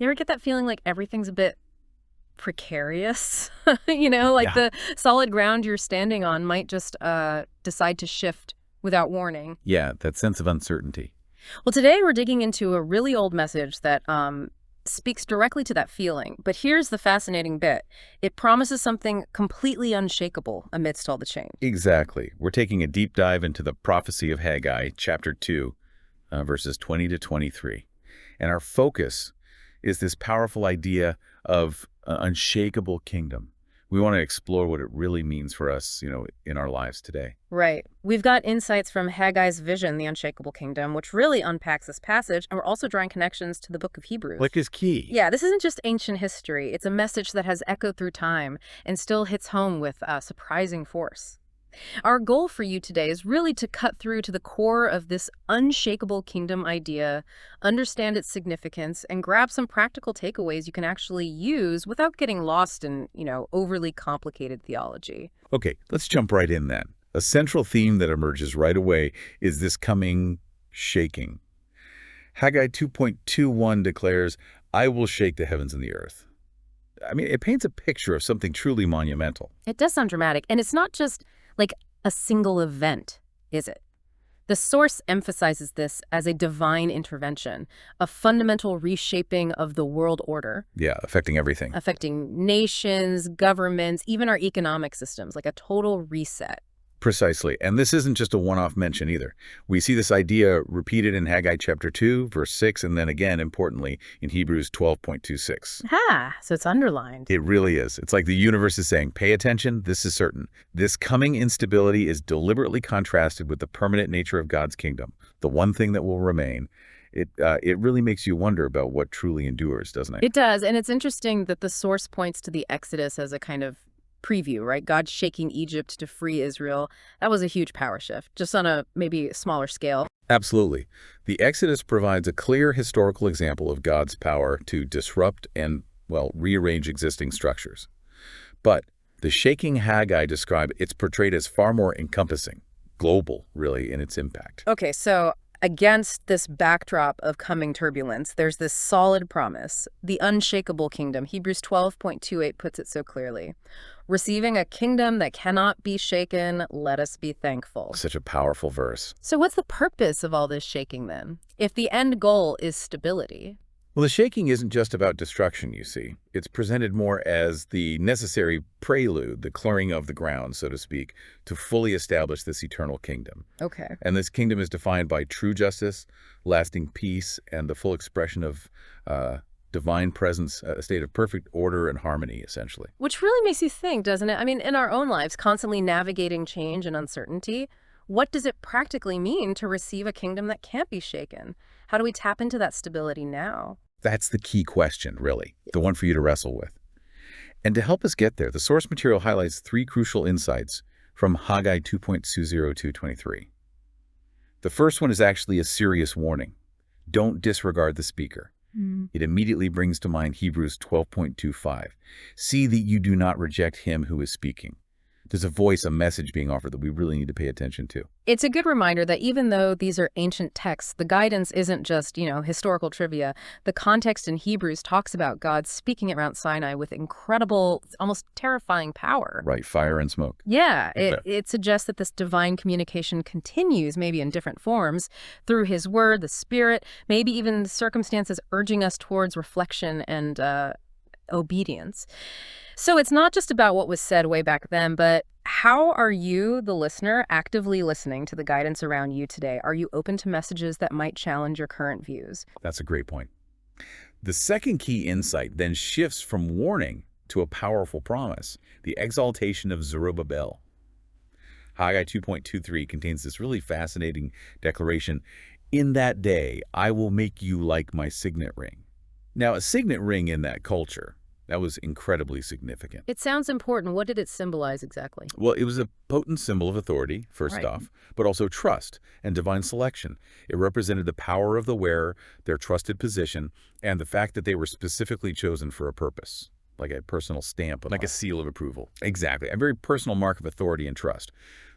You ever get that feeling like everything's a bit precarious? Like Yeah. the solid ground you're standing on might just decide to shift without warning. Yeah, that sense of uncertainty. Well, today we're digging into a really old message that speaks directly to that feeling. But here's the fascinating bit. It promises something completely unshakable amidst all the change. Exactly. We're taking a deep dive into the prophecy of Haggai, chapter 2, verses 20 to 23. And our focus is this powerful idea of an unshakable kingdom. We want to explore what it really means for us, in our lives today. Right. We've got insights from Haggai's vision, the unshakable kingdom, which really unpacks this passage, and we're also drawing connections to the book of Hebrews. Click is key. Yeah, this isn't just ancient history. It's a message that has echoed through time and still hits home with surprising force. Our goal for you today is really to cut through to the core of this unshakable kingdom idea, understand its significance, and grab some practical takeaways you can actually use without getting lost in, overly complicated theology. Okay, let's jump right in then. A central theme that emerges right away is this coming shaking. Haggai 2.21 declares, "I will shake the heavens and the earth." I mean, it paints a picture of something truly monumental. It does sound dramatic, and it's not just like a single event, is it? The source emphasizes this as a divine intervention, a fundamental reshaping of the world order, Yeah, affecting everything. affecting nations, governments, even our economic systems, like a total reset. Precisely. And this isn't just a one-off mention either. We see this idea repeated in Haggai chapter 2, verse 6, and then again, importantly, in Hebrews 12.26. So it's underlined. It really is. It's like the universe is saying, pay attention, this is certain. This coming instability is deliberately contrasted with the permanent nature of God's kingdom, the one thing that will remain. It really makes you wonder about what truly endures, doesn't it? It does, and it's interesting that the source points to the Exodus as a kind of preview, right? God shaking Egypt to free Israel. That was a huge power shift, just on a maybe smaller scale. Absolutely. The Exodus provides a clear historical example of God's power to disrupt and, well, rearrange existing structures. But the shaking Haggai described, it's portrayed as far more encompassing, global, really, in its impact. Okay, so against this backdrop of coming turbulence, there's this solid promise, the unshakable kingdom. Hebrews 12.28 puts it so clearly. Receiving a kingdom that cannot be shaken, let us be thankful. Such a powerful verse. So what's the purpose of all this shaking then? If the end goal is stability. Well, the shaking isn't just about destruction, you see. It's presented more as the necessary prelude, the clearing of the ground, so to speak, to fully establish this eternal kingdom. Okay. And this kingdom is defined by true justice, lasting peace, and the full expression of divine presence, a state of perfect order and harmony, essentially. Which really makes you think, doesn't it? I mean, in our own lives, constantly navigating change and uncertainty, what does it practically mean to receive a kingdom that can't be shaken? How do we tap into that stability now? That's the key question, really, the one for you to wrestle with. And to help us get there, the source material highlights 3 crucial insights from Haggai 2.20223. The first one is actually a serious warning. Don't disregard the speaker. It immediately brings to mind Hebrews 12.25. See that you do not reject him who is speaking. There's a voice, a message being offered that we really need to pay attention to. It's a good reminder that even though these are ancient texts, the guidance isn't just, historical trivia. The context in Hebrews talks about God speaking at Mount Sinai with incredible, almost terrifying power. Right, fire and smoke. Yeah, it suggests that this divine communication continues, maybe in different forms, through his word, the spirit, maybe even the circumstances urging us towards reflection and obedience. So it's not just about what was said way back then, but how are you, the listener, actively listening to the guidance around you today? Are you open to messages that might challenge your current views? That's a great point. The second key insight then shifts from warning to a powerful promise, the exaltation of Zerubbabel. Haggai 2.23 contains this really fascinating declaration, "In that day, I will make you like my signet ring." Now, a signet ring in that culture, that was incredibly significant. It sounds important. What did it symbolize exactly? Well, it was a potent symbol of authority, first off, but also trust and divine selection. It represented the power of the wearer, their trusted position, and the fact that they were specifically chosen for a purpose, like a personal stamp. Like a seal of approval. Exactly. A very personal mark of authority and trust.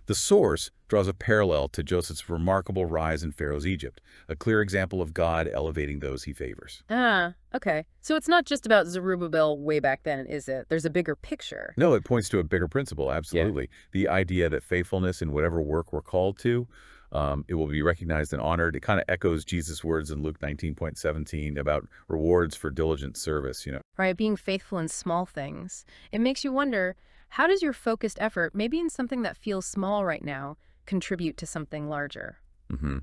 The source draws a parallel to Joseph's remarkable rise in Pharaoh's Egypt, a clear example of God elevating those he favors. Ah, okay. So it's not just about Zerubbabel way back then, is it? There's a bigger picture. No, it points to a bigger principle, Yeah. absolutely. The idea that faithfulness in whatever work we're called to, it will be recognized and honored. It kind of echoes Jesus' words in Luke 19:17 about rewards for diligent service. Right, being faithful in small things. It makes you wonder, how does your focused effort, maybe in something that feels small right now, contribute to something larger? hmm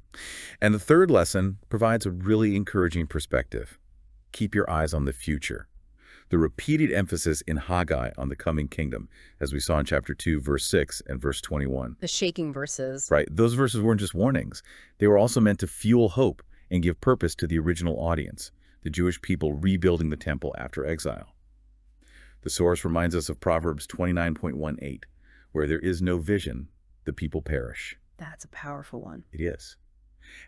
And the third lesson provides a really encouraging perspective. Keep your eyes on the future. The repeated emphasis in Haggai on the coming kingdom, as we saw in chapter 2, verse 6 and verse 21. The shaking verses. Right? Those verses weren't just warnings. They were also meant to fuel hope and give purpose to the original audience, the Jewish people rebuilding the temple after exile. The source reminds us of Proverbs 29:18, where there is no vision, the people perish. That's a powerful one. It is.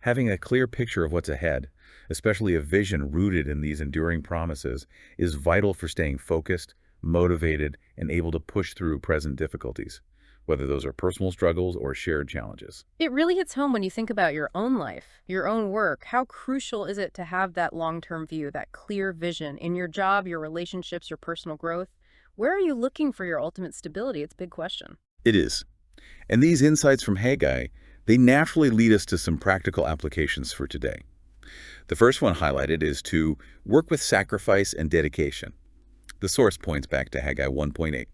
Having a clear picture of what's ahead, especially a vision rooted in these enduring promises, is vital for staying focused, motivated, and able to push through present difficulties, whether those are personal struggles or shared challenges. It really hits home when you think about your own life, your own work. How crucial is it to have that long-term view, that clear vision in your job, your relationships, your personal growth? Where are you looking for your ultimate stability? It's a big question. It is. And these insights from Haggai, they naturally lead us to some practical applications for today. The first one highlighted is to work with sacrifice and dedication. The source points back to Haggai 1:8.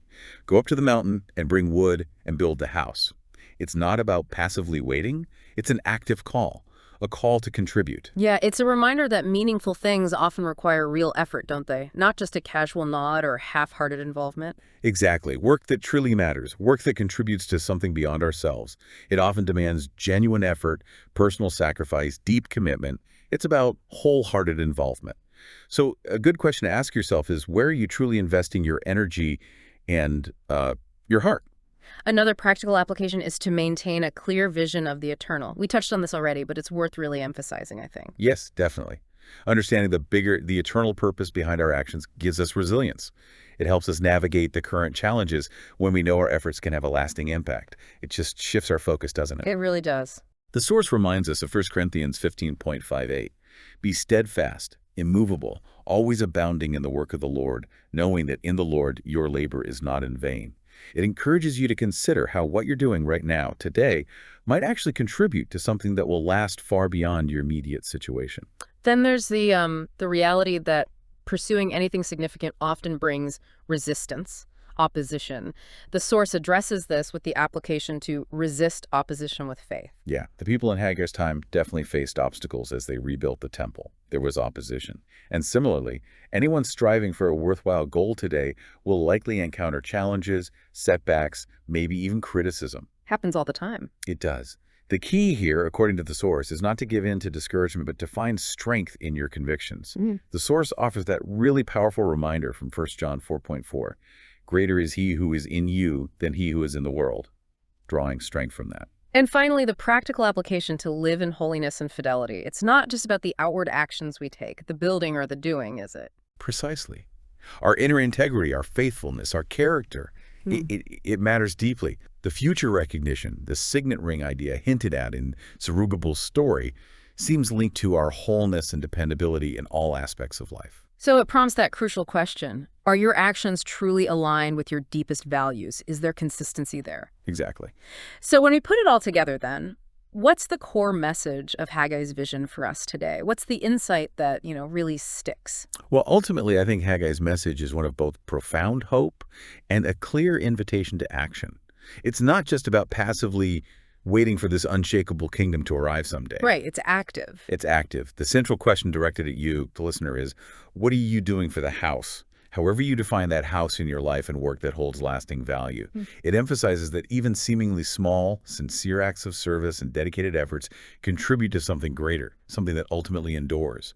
Go up to the mountain and bring wood and build the house. It's not about passively waiting. It's an active call, a call to contribute. Yeah, it's a reminder that meaningful things often require real effort, don't they? Not just a casual nod or half-hearted involvement. Exactly. Work that truly matters, work that contributes to something beyond ourselves. It often demands genuine effort, personal sacrifice, deep commitment. It's about wholehearted involvement. So a good question to ask yourself is, where are you truly investing your energy and your heart? Another practical application is to maintain a clear vision of the eternal. We touched on this already, but it's worth really emphasizing, I think. Yes, definitely. Understanding the eternal purpose behind our actions gives us resilience. It helps us navigate the current challenges when we know our efforts can have a lasting impact. It just shifts our focus, doesn't it? It really does. The source reminds us of 1 Corinthians 15:58. Be steadfast, immovable, always abounding in the work of the Lord, knowing that in the Lord your labor is not in vain. It encourages you to consider how what you're doing right now, today, might actually contribute to something that will last far beyond your immediate situation. Then there's the reality that pursuing anything significant often brings resistance, opposition. The source addresses this with the application to resist opposition with faith. Yeah, the people in Haggai's time definitely faced obstacles as they rebuilt the temple. There was opposition. And similarly, anyone striving for a worthwhile goal today will likely encounter challenges, setbacks, maybe even criticism. Happens all the time. It does. The key here, according to the source, is not to give in to discouragement, but to find strength in your convictions. The source offers that really powerful reminder from 1 John 4:4. Greater is he who is in you than he who is in the world, drawing strength from that. And finally, the practical application to live in holiness and fidelity. It's not just about the outward actions we take, the building or the doing, is it? Precisely. Our inner integrity, our faithfulness, our character, it matters deeply. The future recognition, the signet ring idea hinted at in Zerubbabel's story, seems linked to our wholeness and dependability in all aspects of life. So it prompts that crucial question. Are your actions truly aligned with your deepest values? Is there consistency there? Exactly. So when we put it all together then, what's the core message of Haggai's vision for us today? What's the insight that, really sticks? Well, ultimately, I think Haggai's message is one of both profound hope and a clear invitation to action. It's not just about passively waiting for this unshakable kingdom to arrive someday. Right, it's active. It's active. The central question directed at you, the listener, is, what are you doing for the house? However you define that house in your life and work that holds lasting value. It emphasizes that even seemingly small, sincere acts of service and dedicated efforts contribute to something greater, something that ultimately endures.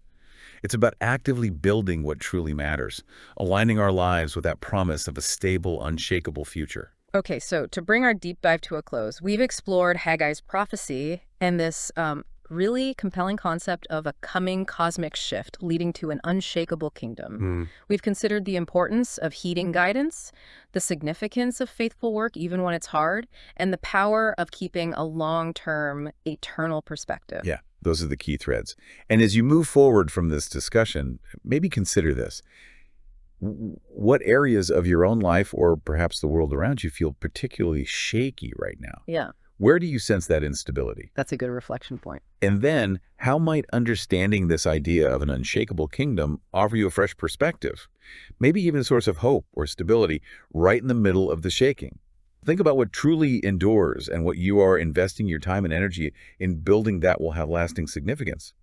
It's about actively building what truly matters, aligning our lives with that promise of a stable, unshakable future. Okay, so to bring our deep dive to a close, we've explored Haggai's prophecy and this really compelling concept of a coming cosmic shift leading to an unshakable kingdom. We've considered the importance of heeding guidance, the significance of faithful work even when it's hard, and the power of keeping a long-term, eternal perspective. Yeah, those are the key threads. And as you move forward from this discussion, maybe consider this. What areas of your own life or perhaps the world around you feel particularly shaky right now? Yeah, Where do you sense that instability? that's a good reflection point. And then, how might understanding this idea of an unshakable kingdom offer you a fresh perspective? Maybe even a source of hope or stability right in the middle of the shaking. Think about what truly endures and what you are investing your time and energy in building that will have lasting significance.